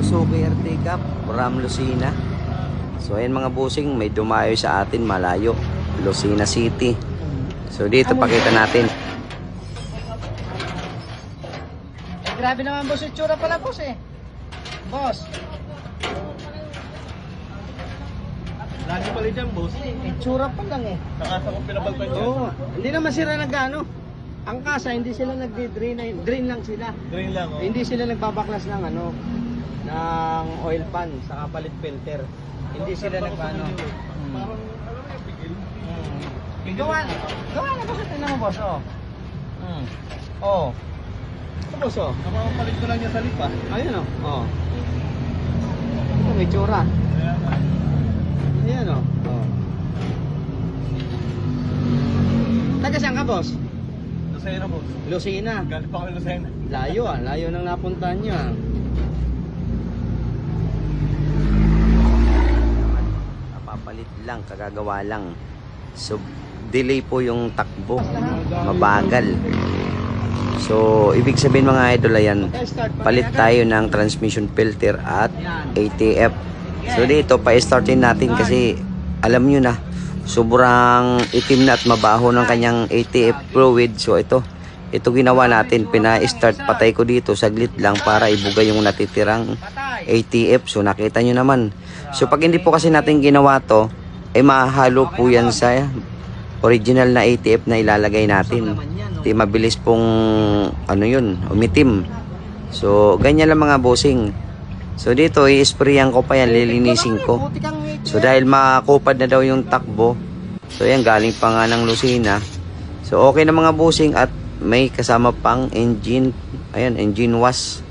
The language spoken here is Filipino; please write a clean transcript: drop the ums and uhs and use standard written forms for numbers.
Suzuki Ertiga from Lucena. So ayan mga bossing, may dumayo sa atin malayo, Lucena City. So dito pakita natin. Grabe naman boss, itsura pala boss eh. Boss. Lagi pala dyan, boss. Itsura pa lang eh. Nakasa ko pinabaltan dyan. Oo. Hindi naman sila nag-ano. Ang kasa, hindi sila nagdi-drain. Drain lang sila. Drain lang, oh. Hindi sila nagbabaklas ng ano, ng oil pan sa kapalit filter. Hindi sila nag-ano. Parang, alam mo yung pigil. Gawa na boss, tingnan mo boss, oh. Oh. Ito boss, oh. Nakapalit ko lang niya sa lipa. Ayun, oh. Oh. Ito, may tsura. Ayan, oh. Oh. Taga saan ka boss? Lucena, boss. Lucena. Galit pa kami Lucena. Layo ah, layo nang napuntahan nyo ah. Napapalit lang, kagagawa lang. So delay po yung takbo, mabagal. So ibig sabihin mga idol, ayan, palit tayo ng transmission filter at ATF. So dito pa-startin natin kasi alam nyo na sobrang itim na at mabaho ng kanyang ATF fluid. So ito ginawa natin, pina-start, patay ko dito saglit lang para ibuga yung natitirang ATF. So nakita nyo naman. So pag hindi po kasi natin ginawa to, mahalo po yan sa original na ATF na ilalagay natin. Di mabilis pong ano yun, umitim. So ganyan lang mga bossing. So dito i-sprayan ko pa yan, lilinisin ko. So dahil makupad na daw yung takbo, so yan galing pa nga ng Lucena. So okay na mga bossing at may kasama pang engine, ayan, engine wash.